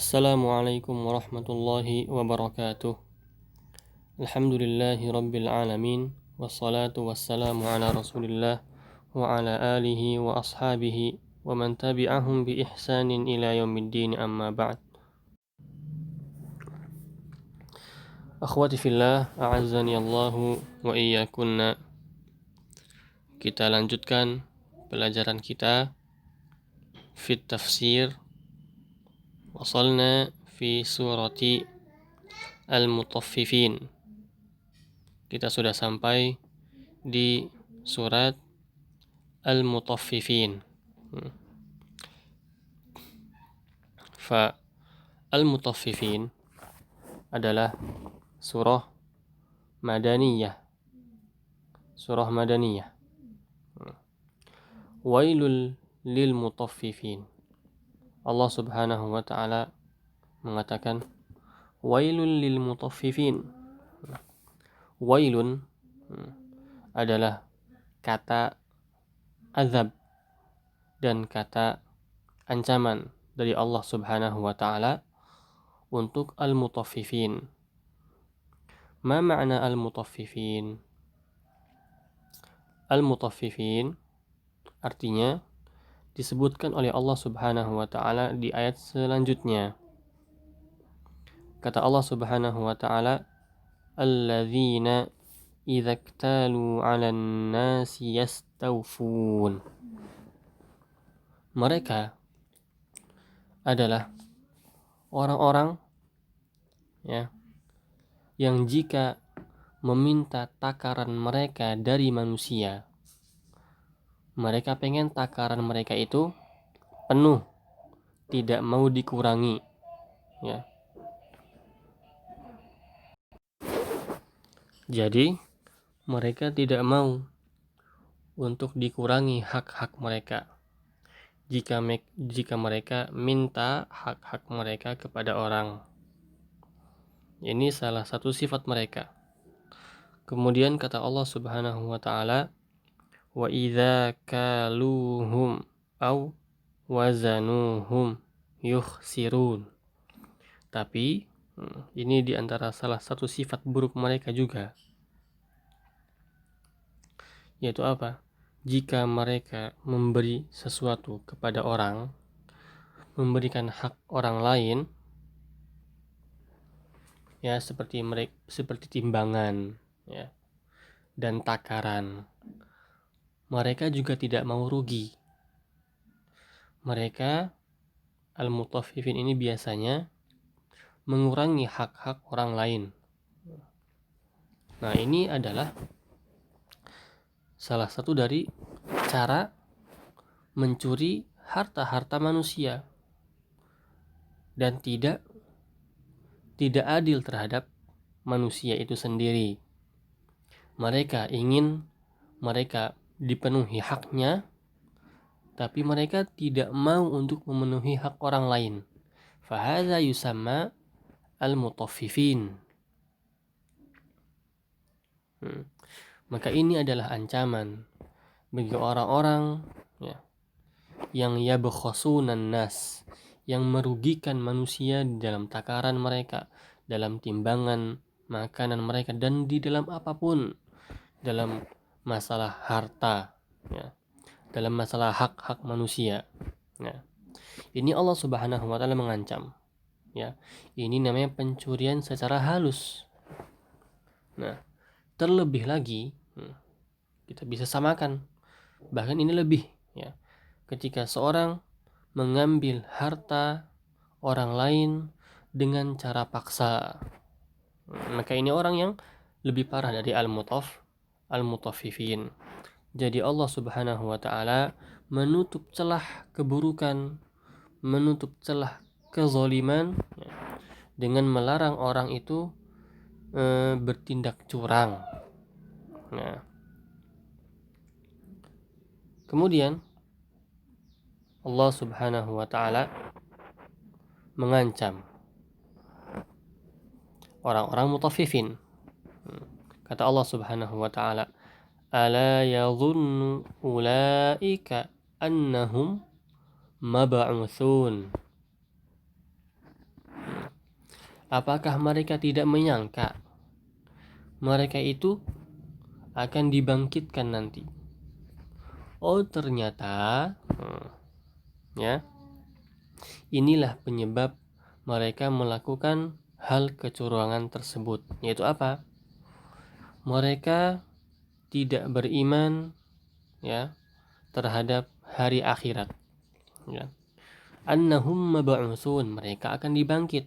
Assalamualaikum warahmatullahi wabarakatuh. Alhamdulillahi rabbil alamin. Wassalatu wassalamu ala rasulillah wa ala alihi wa ashabihi wa man tabi'ahum bi ihsanin ila yaumiddin, amma ba'd. Akhwati fillah, a'azzani Allahu wa iyyakunna. Kita lanjutkan pelajaran kita fit tafsir. Wasalna fi surati Al-Mutaffifin. Kita sudah sampai di surat Al-Mutaffifin. Fa Al-Mutaffifin adalah surah Madaniyah. Surah Madaniyah. Wailul lil mutaffifin. Allah Subhanahu wa ta'ala mengatakan wailul lil mutaffifin. Wailun adalah kata azab dan kata ancaman dari Allah Subhanahu wa ta'ala untuk al-mutaffifin. Ma ma'na al-mutaffifin? Al-mutaffifin artinya disebutkan oleh Allah Subhanahu wa ta'ala di ayat selanjutnya. Kata Allah Subhanahu wa ta'ala, alladzina idza iktalu 'alan nasi yastawfun. Mereka adalah orang-orang yang jika meminta takaran mereka dari manusia, mereka pengen takaran mereka itu penuh, tidak mau dikurangi. Jadi mereka tidak mau untuk dikurangi hak-hak mereka jika mereka minta hak-hak mereka kepada orang. Ini salah satu sifat mereka. Kemudian kata Allah Subhanahu wa ta'ala, wa idza kaluhum aw wazanuhum yukhsirun. Tapi ini diantara salah satu sifat buruk mereka juga, yaitu apa? Jika mereka memberi sesuatu kepada orang, memberikan hak orang lain, seperti timbangan, dan takaran, mereka juga tidak mau rugi. Mereka al-mutaffifin ini biasanya mengurangi hak-hak orang lain. Nah, ini adalah salah satu dari cara mencuri harta-harta manusia dan tidak adil terhadap manusia itu sendiri. Mereka ingin mereka dipenuhi haknya, tapi mereka tidak mau untuk memenuhi hak orang lain. Fahadza yusamma al-mutaffifin. Maka ini adalah ancaman bagi orang-orang yang yabkhasunan nas, yang merugikan manusia di dalam takaran mereka, dalam timbangan makanan mereka, dan di dalam apapun, dalam masalah harta, dalam masalah hak-hak manusia. Ini Allah Subhanahu wa ta'ala mengancam. Ini namanya pencurian secara halus. Terlebih lagi kita bisa samakan, bahkan ini lebih, ketika seorang mengambil harta orang lain dengan cara paksa, maka ini orang yang lebih parah dari al-mutaffifin. Jadi Allah Subhanahu wa ta'ala menutup celah keburukan, menutup celah kezaliman dengan melarang orang itu bertindak curang. Kemudian Allah Subhanahu wa ta'ala mengancam orang-orang mutaffifin. Kata Allah Subhanahu wa ta'ala, ala yadhunnu ulaika annahum mab'utsun. Apakah mereka tidak menyangka mereka itu akan dibangkitkan nanti? Oh, ternyata ya, inilah penyebab mereka melakukan hal kecurangan tersebut. Yaitu apa? Mereka tidak beriman ya terhadap hari akhirat. Ya. Annahum mab'utsun, mereka akan dibangkit.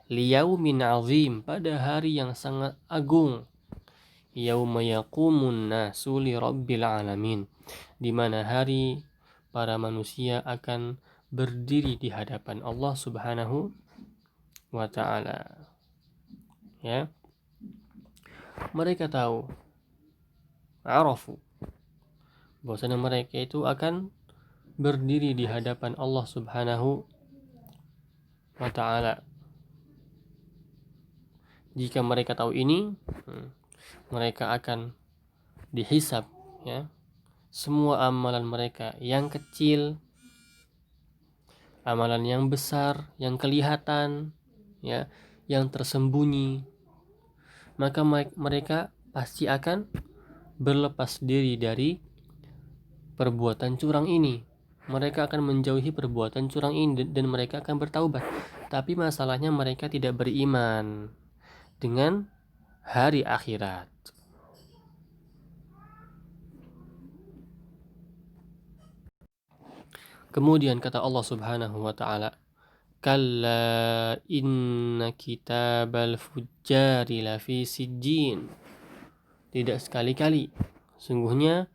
Liyaumin azim, pada hari yang sangat agung. Yauma yaqumun nasu li rabbil alamin, di mana hari para manusia akan berdiri di hadapan Allah Subhanahu wa taala. Ya. Mereka tahu, arafu, bahwasanya mereka itu akan berdiri di hadapan Allah Subhanahu wa taala. Jika mereka tahu ini, mereka akan dihisab ya. Semua amalan mereka yang kecil, amalan yang besar, yang kelihatan ya, yang tersembunyi, maka mereka pasti akan berlepas diri dari perbuatan curang ini. Mereka akan menjauhi perbuatan curang ini dan mereka akan bertaubat. Tapi masalahnya mereka tidak beriman dengan hari akhirat. Kemudian kata Allah Subhanahu wa taala, "Kalla inna kitabal fujjari lafi sijjin." Tidak sekali-kali, sungguhnya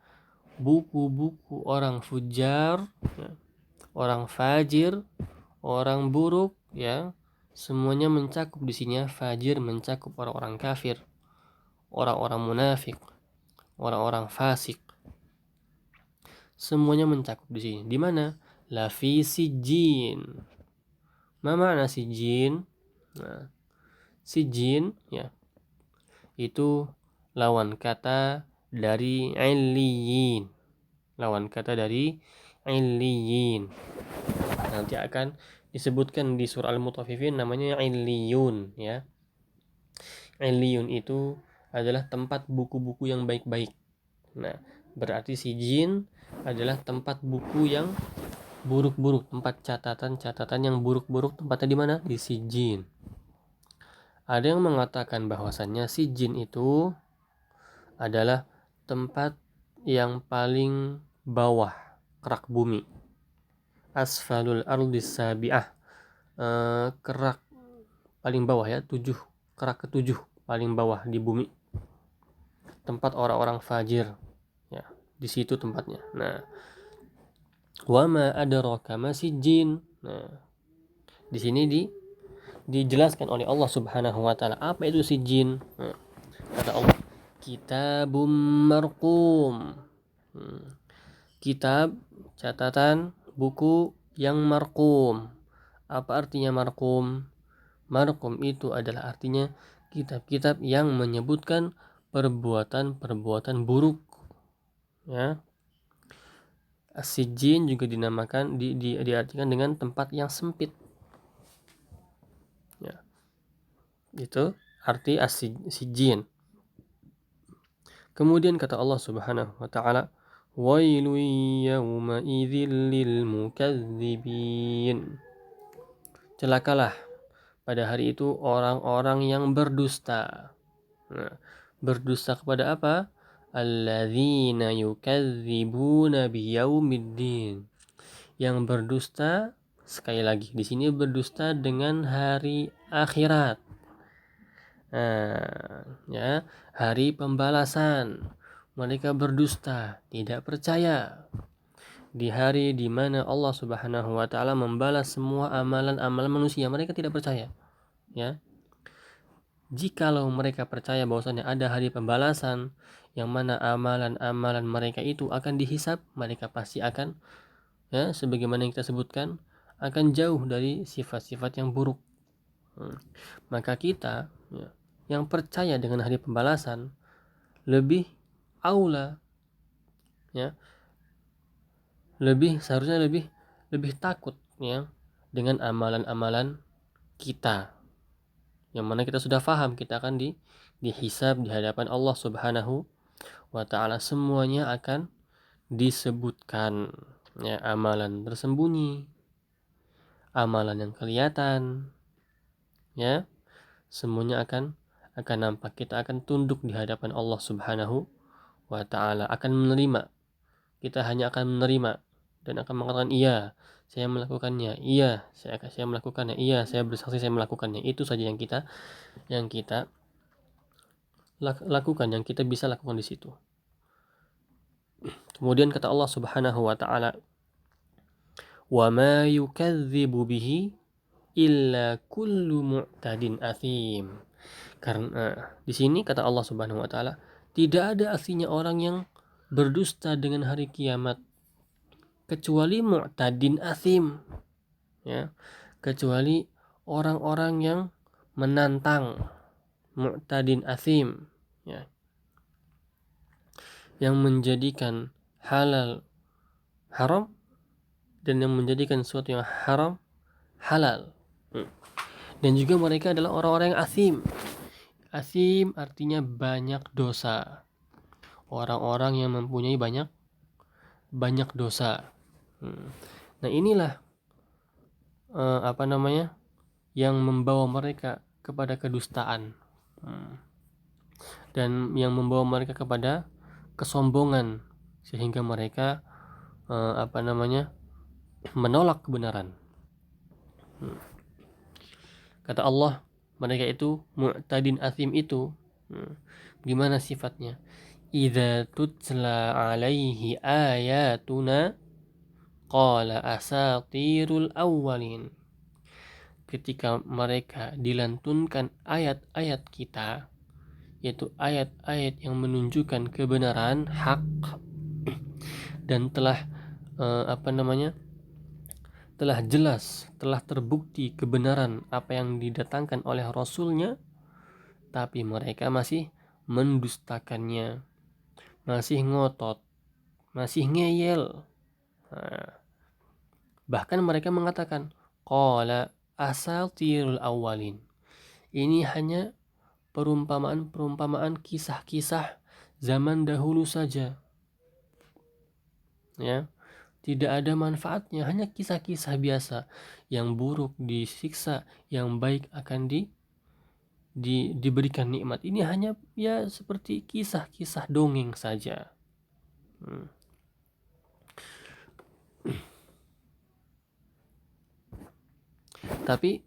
buku-buku orang fujar ya, orang fajir, orang buruk ya, semuanya mencakup di sini. Fajir mencakup orang-orang kafir, orang-orang munafik, orang-orang fasik. Semuanya mencakup di sini. Di mana? Lafi sijjin. Ma makna sijjin? Nah, sijjin ya, itu lawan kata dari illiyin. Lawan kata dari illiyin. Nanti akan disebutkan di surah Al-Mutaffifin, namanya illiyun ya. Illiyun itu adalah tempat buku-buku yang baik-baik. Nah, berarti sijjin adalah tempat buku yang buruk-buruk, tempat catatan-catatan yang buruk-buruk, tempatnya di mana? Di sijjin. Ada yang mengatakan bahwasannya sijjin itu adalah tempat yang paling bawah kerak bumi. Asfalul ardis sabi'ah, kerak paling bawah ya, kerak ketujuh paling bawah di bumi. Tempat orang-orang fajir ya, di situ tempatnya. Nah, wa ma adraka ma sijjin. Nah, di sini dijelaskan oleh Allah Subhanahu wa taala apa itu sijjin. Nah, kata Allah, kitabum marqum. Kitab, catatan, buku yang marqum. Apa artinya marqum? Marqum itu adalah artinya kitab-kitab yang menyebutkan perbuatan-perbuatan buruk. Ya. As-sijjin juga dinamakan diartikan dengan tempat yang sempit. Ya. Itu arti as-sijjin. Kemudian kata Allah Subhanahu wa taala, "Wailun yawma idzil lil mukadzibin." Celakalah pada hari itu orang-orang yang berdusta. Nah, berdusta kepada apa? Alladzina yukadzibuna biyaumiddin. Yang berdusta, sekali lagi di sini berdusta dengan hari akhirat. Nah, ya, hari pembalasan. Mereka berdusta, tidak percaya di hari di mana Allah Subhanahu wa taala membalas semua amalan-amalan manusia. Mereka tidak percaya. Ya. Jikalau mereka percaya bahwasanya ada hari pembalasan yang mana amalan-amalan mereka itu akan dihisab, mereka pasti akan ya, sebagaimana yang kita sebutkan, akan jauh dari sifat-sifat yang buruk. Maka kita ya, yang percaya dengan hari pembalasan lebih aula ya, seharusnya lebih takut ya dengan amalan-amalan kita yang mana kita sudah paham kita akan dihisab di hadapan Allah Subhanahu wa taala. Semuanya akan disebutkan, ya, amalan tersembunyi, amalan yang kelihatan, ya, semuanya akan nampak. Kita akan tunduk di hadapan Allah Subhanahu wa taala, akan menerima. Kita hanya akan menerima dan akan mengatakan iya, saya melakukannya, iya, saya melakukannya, iya, saya bersaksi saya melakukannya. Itu saja yang kita lakukan, yang kita bisa lakukan di situ. Kemudian kata Allah Subhanahu wa taala, "Wa ma yukadzibu bihi illa kullu mu'tadin athim." Karena di sini kata Allah Subhanahu wa taala, tidak ada artinya orang yang berdusta dengan hari kiamat kecuali mu'tadin athim, ya, kecuali orang-orang yang menantang, mu'tadin athim, ya, yang menjadikan halal haram dan yang menjadikan sesuatu yang haram halal. Dan juga mereka adalah orang-orang yang athim. Athim artinya banyak dosa. Orang-orang yang mempunyai banyak dosa. Nah, inilah yang membawa mereka kepada kedustaan, dan yang membawa mereka kepada kesombongan, sehingga mereka menolak kebenaran. Kata Allah, mereka itu mu'tadin athim itu gimana sifatnya? Idza tutla alaihi ayatuna qala asatirul awwalin. Ketika mereka dilantunkan ayat-ayat kita, yaitu ayat-ayat yang menunjukkan kebenaran hak dan telah telah jelas, telah terbukti kebenaran apa yang didatangkan oleh Rasulnya, tapi mereka masih mendustakannya, masih ngotot, masih ngeyel. Bahkan mereka mengatakan, qala asatirul awwalin. Ini hanya perumpamaan kisah-kisah zaman dahulu saja. Ya. Tidak ada manfaatnya, hanya kisah-kisah biasa. Yang buruk disiksa, yang baik akan diberikan nikmat. Ini hanya ya seperti kisah-kisah dongeng saja. Tapi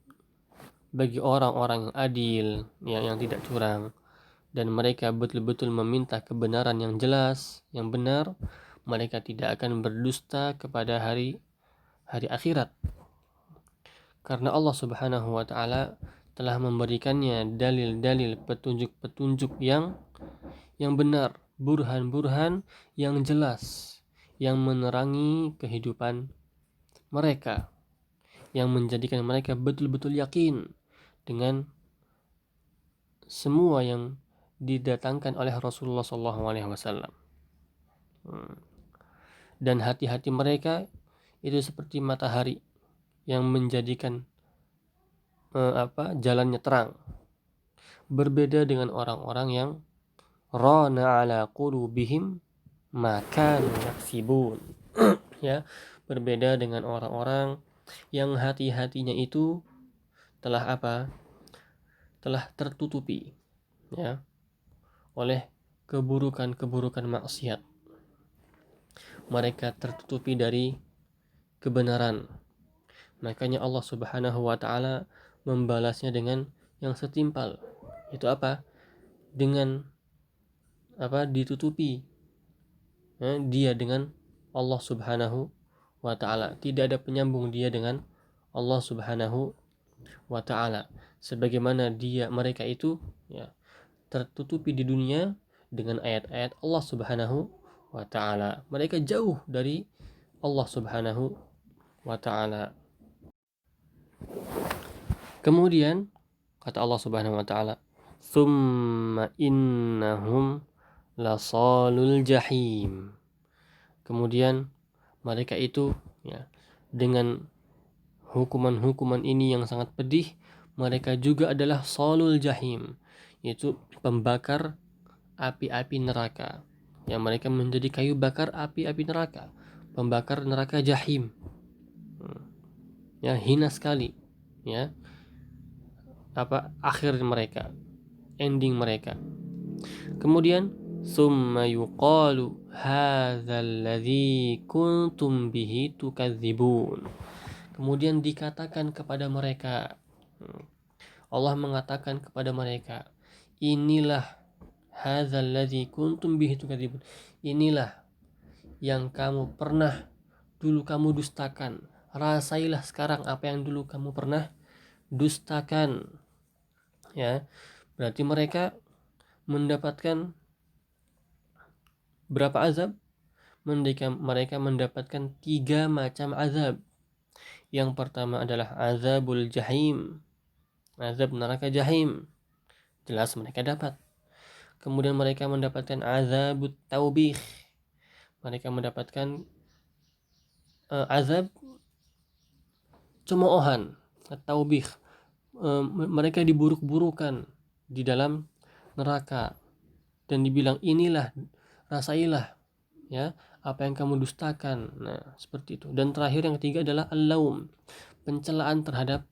bagi orang-orang yang adil, yang tidak curang, dan mereka betul-betul meminta kebenaran yang jelas, yang benar, mereka tidak akan berdusta kepada hari akhirat. Karena Allah Subhanahu wa taala telah memberikannya dalil-dalil, petunjuk-petunjuk yang benar, burhan-burhan yang jelas, yang menerangi kehidupan mereka, yang menjadikan mereka betul-betul yakin dengan semua yang didatangkan oleh Rasulullah SAW. Dan hati-hati mereka itu seperti matahari yang menjadikan jalannya terang. Berbeda dengan orang-orang yang rana ala qulubihim ma kanu yaksibun. Ya, berbeda dengan orang-orang yang hati-hatinya itu telah tertutupi, ya, oleh keburukan-keburukan maksiat. Mereka tertutupi dari kebenaran. Makanya Allah Subhanahu wa taala membalasnya dengan yang setimpal. Itu apa? Dengan ditutupi dia dengan Allah Subhanahu wa taala. Tidak ada penyambung dia dengan Allah Subhanahu wa taala. Sebagaimana mereka itu, ya, tertutupi di dunia dengan ayat-ayat Allah Subhanahu wa taala. Mereka jauh dari Allah Subhanahu wa taala. Kemudian kata Allah Subhanahu wa taala, "Tsumma innahum lasalul jahim." Kemudian mereka itu, ya, dengan hukuman-hukuman ini yang sangat pedih, mereka juga adalah salul jahim, yaitu pembakar api-api neraka. Yang mereka menjadi kayu bakar api-api neraka, pembakar neraka jahim. Ya, hina sekali. Ya, akhir mereka, ending mereka. Kemudian summa yuqalu hadzal ladzi kuntum bihi tukadzibun. Kemudian dikatakan kepada mereka, Allah mengatakan kepada mereka, inilah hadzal ladzi kuntum bihi tukadzibun. Inilah yang kamu pernah dulu kamu dustakan. Rasailah sekarang apa yang dulu kamu pernah dustakan. Ya, berarti mereka mendapatkan berapa azab? Mereka mendapatkan 3 macam azab. Yang pertama adalah azabul jahim, azab neraka jahim, jelas mereka dapat. Kemudian mereka mendapatkan azabut taubih, mereka mendapatkan azab cemoohan, taubih, mereka diburuk-burukan di dalam neraka dan dibilang inilah, rasailah ya apa yang kamu dustakan. Nah, seperti itu. Dan terakhir yang ketiga adalah al-laum, pencelaan terhadap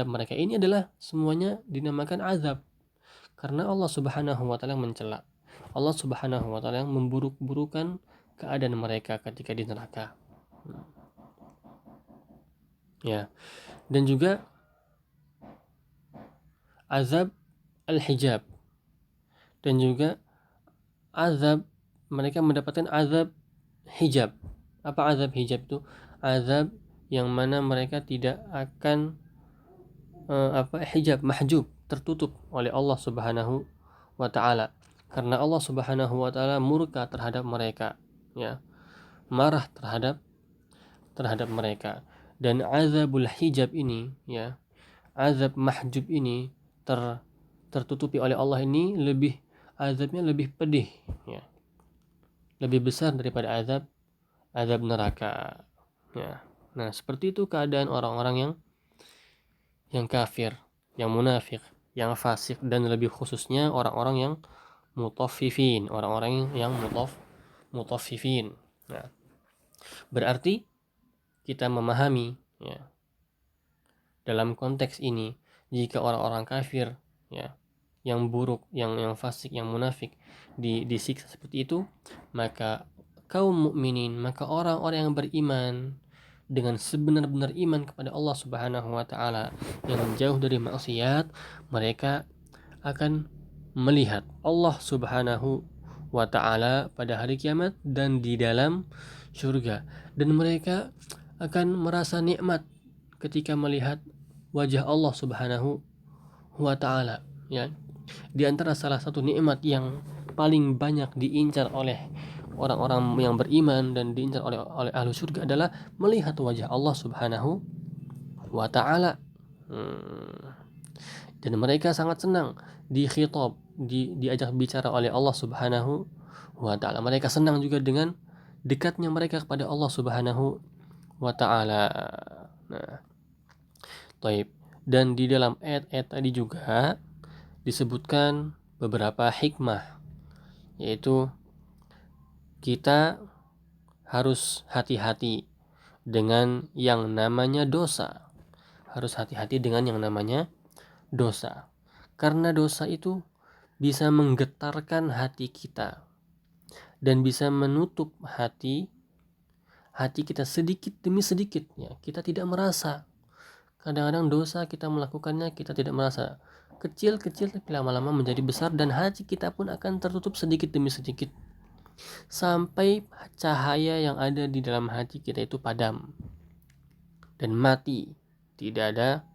mereka. Ini adalah semuanya dinamakan azab karena Allah Subhanahu wa taala mencela. Allah Subhanahu wa taala yang memburuk-burukan keadaan mereka ketika di neraka. Ya. Dan juga azab al-hijab. Dan juga azab, mereka mendapatkan azab hijab. Apa azab hijab itu? Azab yang mana mereka tidak akan hijab, mahjub, tertutup oleh Allah Subhanahu wa taala. Karena Allah Subhanahu wa taala murka terhadap mereka, ya. Marah terhadap mereka. Dan azabul hijab ini, ya, azab mahjub ini tertutupi oleh Allah ini azabnya lebih pedih, ya. Lebih besar daripada azab neraka, ya. Nah, seperti itu keadaan orang-orang yang kafir, yang munafik, yang fasik, dan lebih khususnya orang-orang yang mutaffifin, orang-orang yang mutaffifin. Nah, berarti kita memahami, ya, dalam konteks ini, jika orang-orang kafir, ya, yang buruk, yang fasik, yang munafik disiksa seperti itu, maka kaum mukminin, maka orang-orang yang beriman dengan sebenar-benar iman kepada Allah Subhanahu wa taala, yang jauh dari maksiat, mereka akan melihat Allah Subhanahu wa taala pada hari kiamat dan di dalam surga, dan mereka akan merasa nikmat ketika melihat wajah Allah Subhanahu wa taala, ya. Di antara salah satu nikmat yang paling banyak diincar oleh orang-orang yang beriman dan diincar oleh ahlu surga adalah melihat wajah Allah Subhanahu wa taala. Dan mereka sangat senang diajak bicara oleh Allah Subhanahu wa taala. Mereka senang juga dengan dekatnya mereka kepada Allah Subhanahu wa taala. Nah, taib. Dan di dalam ayat-ayat tadi juga disebutkan beberapa hikmah, yaitu kita harus hati-hati dengan yang namanya dosa. Harus hati-hati dengan yang namanya dosa. Karena dosa itu bisa menggetarkan hati kita dan bisa menutup hati kita sedikit demi sedikit, ya. Kita tidak merasa. Kadang-kadang dosa kita melakukannya, kita tidak merasa. Kecil-kecil tapi lama-lama menjadi besar, dan hati kita pun akan tertutup sedikit demi sedikit sampai cahaya yang ada di dalam hati kita itu padam dan mati, tidak ada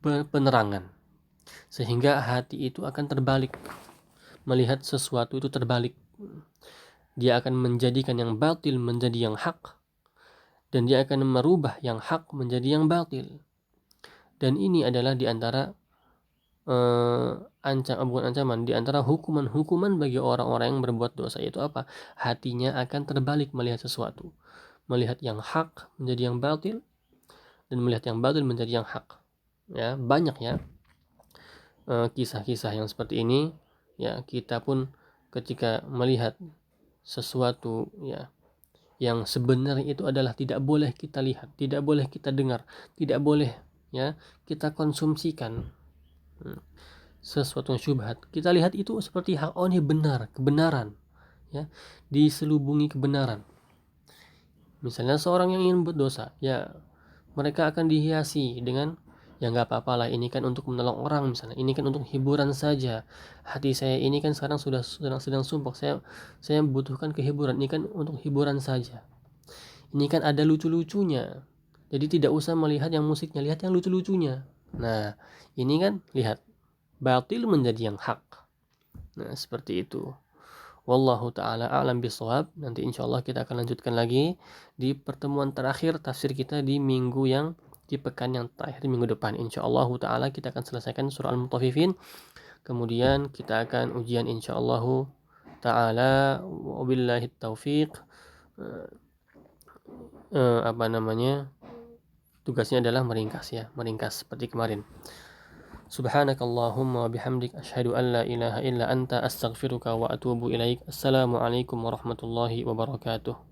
penerangan, sehingga hati itu akan terbalik, melihat sesuatu itu terbalik. Dia akan menjadikan yang batil menjadi yang hak, dan dia akan merubah yang hak menjadi yang batil. Dan ini adalah di antara ancaman, di antara hukuman bagi orang-orang yang berbuat dosa, yaitu apa? Hatinya akan terbalik melihat sesuatu, melihat yang hak menjadi yang batil, dan melihat yang batil menjadi yang hak. ya banyak ya kisah-kisah yang seperti ini. Ya, kita pun ketika melihat sesuatu ya yang sebenarnya itu adalah tidak boleh kita lihat, tidak boleh kita dengar, tidak boleh ya kita konsumsikan. Sesuatu yang syubhat, kita lihat itu seperti hak, oh ini benar, kebenaran ya, diselubungi kebenaran. Misalnya seorang yang ingin berdosa, ya mereka akan dihiasi dengan ya nggak apa-apalah, ini kan untuk menolong orang, misalnya ini kan untuk hiburan saja, hati saya ini kan sekarang sudah sedang sumpah, saya membutuhkan kehiburan, ini kan untuk hiburan saja, ini kan ada lucu-lucunya, jadi tidak usah melihat yang musiknya, lihat yang lucu-lucunya. Nah ini kan lihat batil menjadi yang hak. Nah seperti itu. Wallahu ta'ala a'lam bishawab. Nanti insyaallah kita akan lanjutkan lagi di pertemuan terakhir tafsir kita di pekan yang terakhir minggu depan. Insyaallah ta'ala kita akan selesaikan surah Al-Mutaffifin. Kemudian kita akan ujian insyaallah ta'ala, wabillahi taufiq. Tugasnya adalah meringkas ya, meringkas seperti kemarin. Subhanakallahumma wa bihamdik asyhadu an la ilaha illa anta astaghfiruka wa atubu ilaik. Assalamualaikum warahmatullahi wabarakatuh.